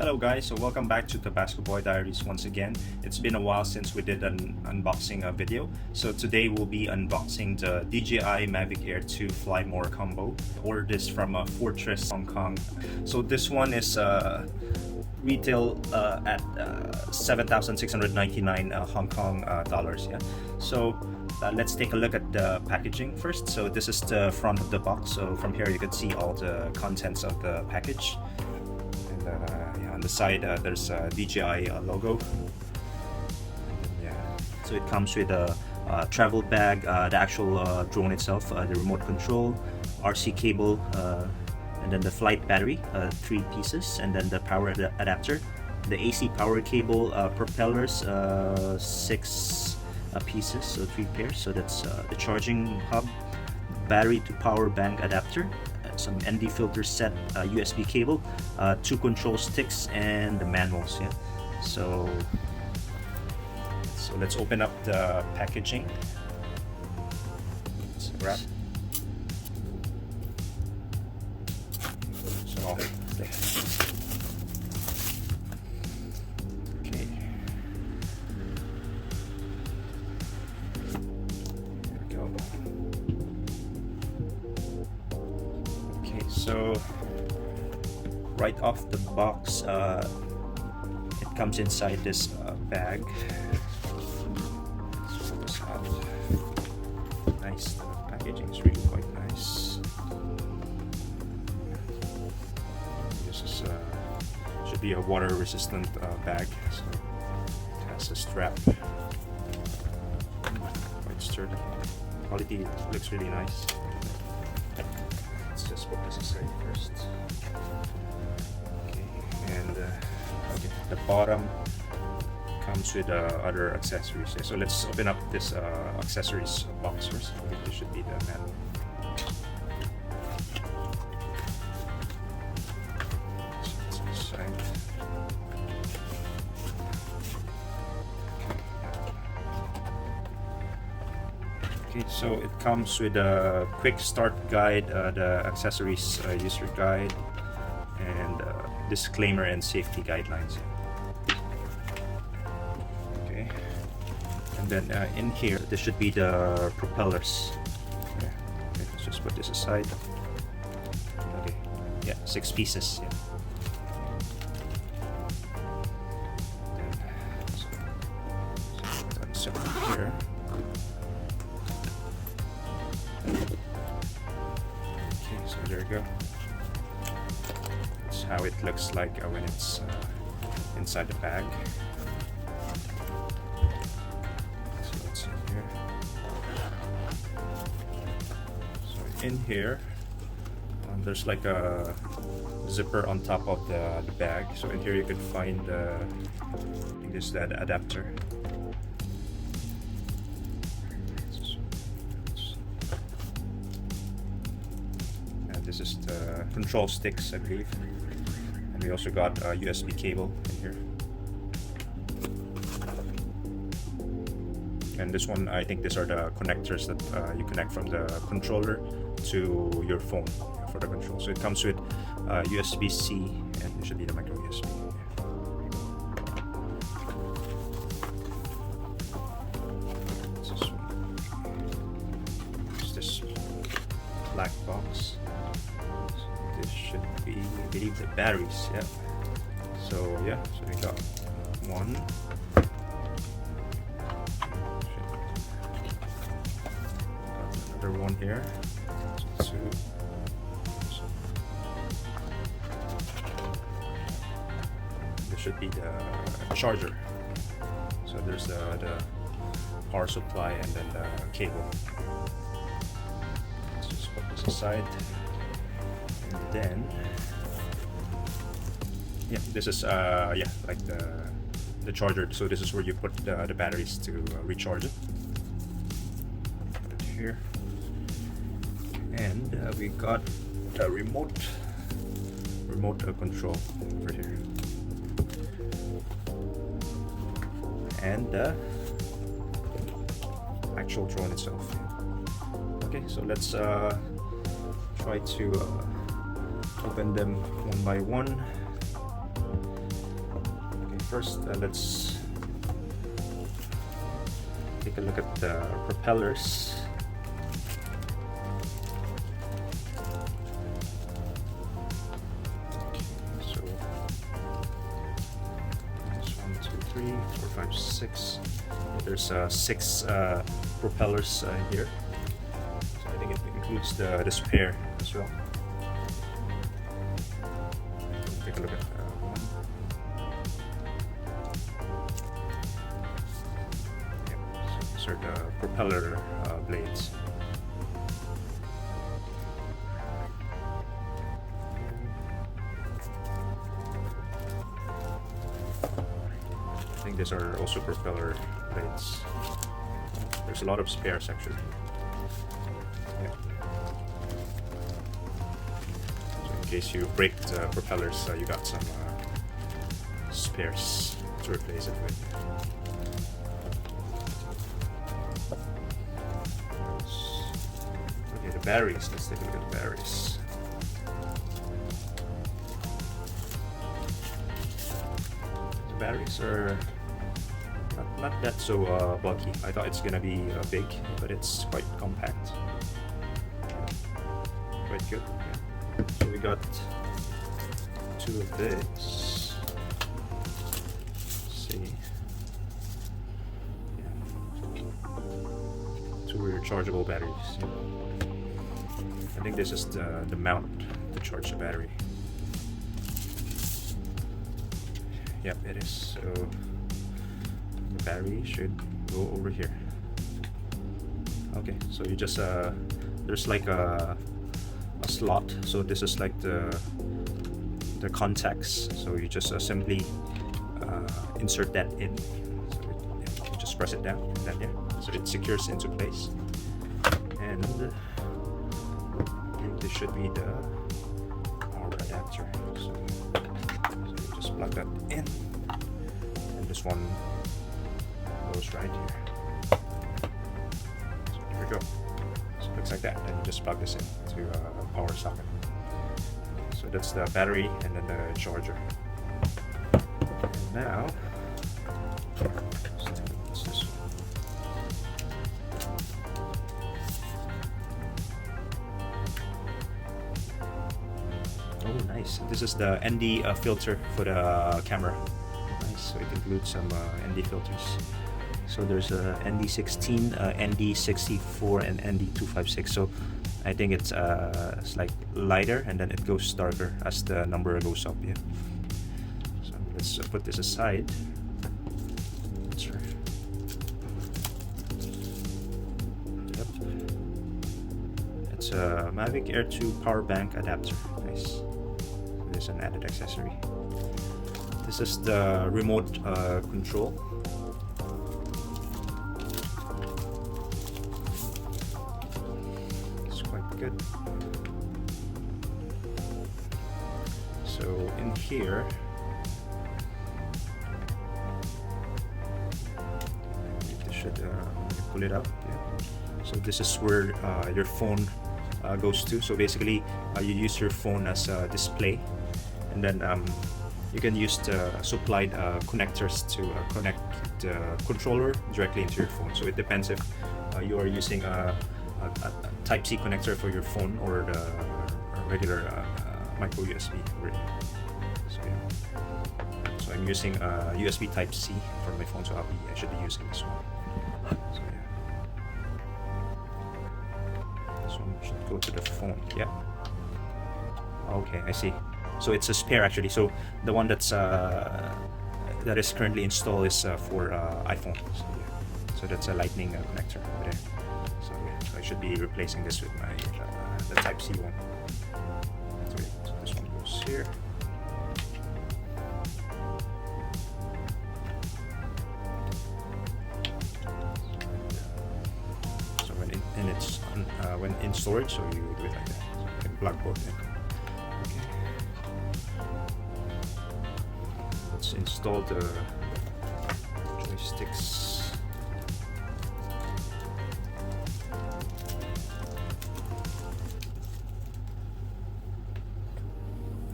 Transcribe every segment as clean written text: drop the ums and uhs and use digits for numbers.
Hello guys, so welcome back to Tabascoboy Diaries once again. It's been a while since we did an unboxing video. So today we'll be unboxing the DJi Mavic Air 2 Fly More combo. Ordered this from Fortress, Hong Kong. So this one is retail at 7,699 Hong Kong dollars. Yeah. So let's take a look at the packaging first. So this is the front of the box. So from here you can see all the contents of the package. On the side there's a DJi logo. Yeah, so it comes with a travel bag, the actual drone itself, the remote control, RC cable, and then the flight battery, 3 pieces, and then the power adapter, the AC power cable, propellers, 6 pieces, so 3 pairs. So that's the charging hub, battery to power bank adapter, some ND filter set, USB cable, 2 control sticks, and the manuals. Yeah. So let's open up the packaging. Let's wrap. So okay. So right off the box, it comes inside this bag. So this out. Nice. The packaging is really quite nice. This is should be a water-resistant bag. So it has a strap. Quite sturdy. Quality looks really nice. Let's just put this aside first. Okay, and okay, the bottom comes with other accessories. So let's open up this accessories box first. Okay, this should be the manual. So let's aside. Okay, so it comes with a quick start guide, the accessories user guide, and disclaimer and safety guidelines. Okay, and then in here, this should be the propellers. Yeah. Okay, let's just put this aside. Okay, yeah, 6 pieces. Yeah. So here. Okay, so there you go. That's how it looks like when it's inside the bag. So let's see here. So in here, there's like a zipper on top of the bag. So in here you could find I think this is that adapter. This is the control sticks, I believe, and we also got a USB cable in here. And this one, I think these are the connectors that you connect from the controller to your phone for the control. So it comes with USB-C, and it should be the micro USB. It's this black box. This should be, I believe, the batteries. Yeah. So yeah, so we got 1. Got another one here. 2. This should be the charger. So there's the power supply and then the cable. Let's just put this aside. And then yeah, this is yeah, like the charger. So this is where you put the batteries to recharge it. Put it here, and we got the remote control over here, and the actual drone itself. Okay, so let's try to open them one by one. first, let's take a look at the propellers. So that's 1, 2, 3, 4, 5, 6. There's 6 propellers here. So I think it includes the spare as well. Take a look at one. Yep. So these are the propeller blades. I think these are also propeller blades. There's a lot of spares actually. Yeah. So in case you break the propellers, you got some spares to replace it with. Okay, the batteries. Let's take a look at the batteries. The batteries are not that so bulky. I thought it's gonna be big, but it's quite compact. Quite good. Yeah. So we got 2 of this. Let's see. Yeah. 2 rechargeable batteries. Yeah. I think this is the mount to charge the battery. Yep, it is. So the battery should go over here. Okay, so you just there's like a slot. So this is like the contacts. So you just simply insert that in. So you just press it down, and then yeah, so it secures into place. And this should be the power adapter. So you just plug that in, and this one goes right here. So here we go. So it looks like that, and you just plug this into a power socket. So that's the battery and then the charger. And now, what's this one? Oh, nice. This is the ND filter for the camera. Nice. So it includes some ND filters. So there's a ND16, ND64, and ND256. So I think it's like lighter, and then it goes darker as the number goes up. Yeah. So let's put this aside. Sure. Yep. It's a Mavic Air 2 power bank adapter. Nice. So there's an added accessory. This is the remote control. Good. So in here, this should pull it up. Yeah. So this is where your phone goes to. So basically, you use your phone as a display, and then you can use the supplied connectors to connect the controller directly into your phone. So it depends if you are using a Type-C connector for your phone or the regular micro USB. So yeah. So I'm using USB Type-C for my phone, so I should be using this one. So yeah. This one should go to the phone. Yeah. Okay, I see. So it's a spare actually. So the one that is currently installed is for iPhone. So, yeah. So that's a Lightning connector over there. So yeah, so I should be replacing this with my the Type-C one. So this one goes here. So when in storage, so you do it like that. So you can plug both in. Okay. Let's install the joysticks.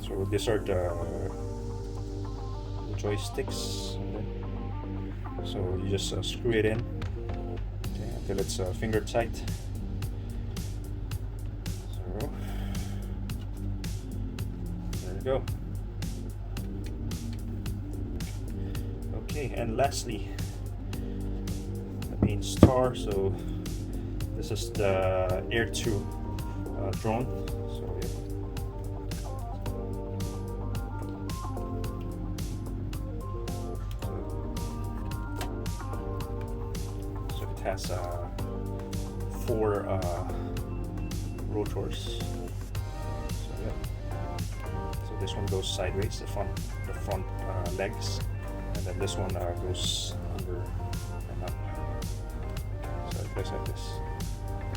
So these are the joysticks. So you just screw it in, okay, until it's finger tight. So there you go. Okay, and lastly, the main star. So this is the Air 2 drone. So yeah. So it has 4 rotors. So yeah. So this one goes sideways, the front legs, and then this one goes under and up. So it goes like this.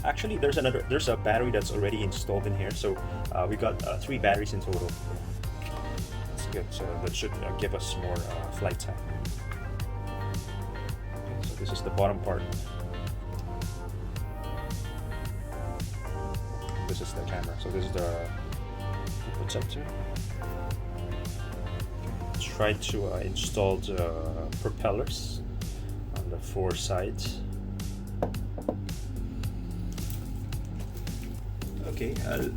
Actually, there's a battery that's already installed in here, so we got 3 batteries in total. That's good. So that should give us more flight time. Okay, so this is the bottom part. This is the camera. So this is the protector. Try to install the propellers on the 4 sides. Okay,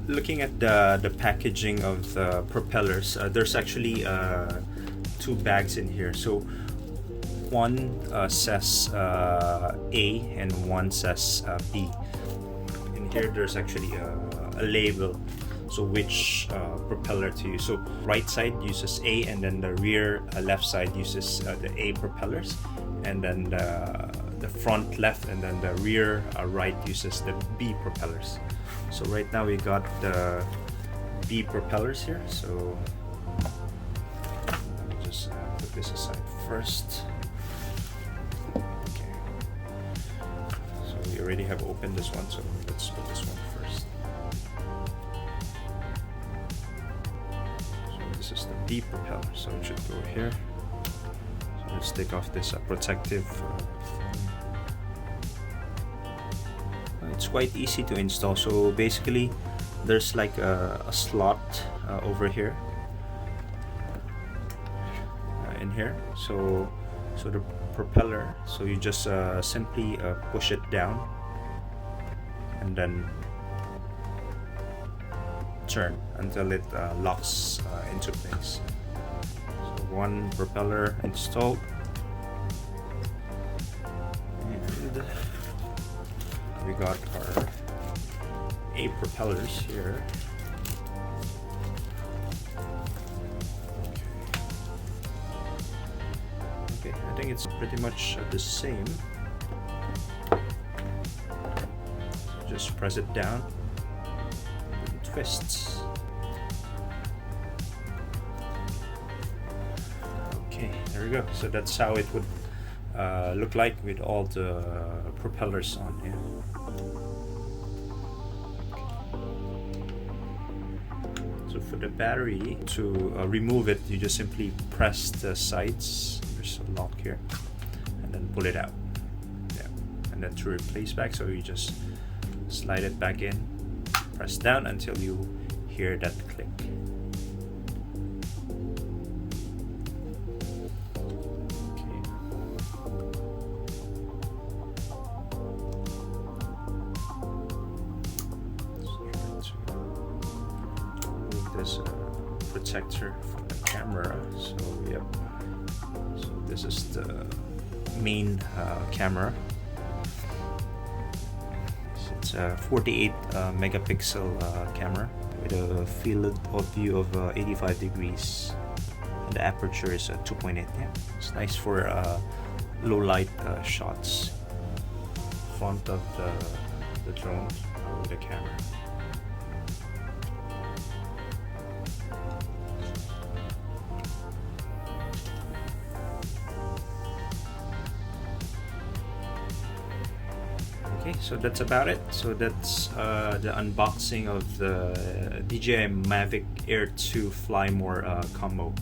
looking at the packaging of the propellers, there's actually 2 bags in here. So one says A and one says B. In here there's actually a label, so which propeller to use. So right side uses A, and then the rear left side uses the A propellers, and then the front left and then the rear right uses the B propellers. So right now we got the B propellers here, so let me just put this aside first. Okay, so we already have opened this one, so let's put this one first. So this is the B propeller, so it should go here. So let's take off this protective it's quite easy to install. So basically there's like a slot over here in here, so the propeller, so you just simply push it down and then turn until it locks into place. So one propeller installed, and we got our A propellers here. Okay, I think it's pretty much the same. Just press it down, and it twists. Okay, there we go. So that's how it would look like with all the propellers on here. So for the battery, to remove it, you just simply press the sides. There's a lock here, and then pull it out. Yeah, and then to replace back, so you just slide it back in, press down until you hear that click. This protector for the camera. So yep, so this is the main camera. So it's a 48 megapixel camera with a field of view of 85 degrees, and the aperture is 2.8. Yeah, it's nice for low light shots. Front of the drone with the camera. Okay, so that's about it. So that's the unboxing of the DJi Mavic Air 2 Fly More combo.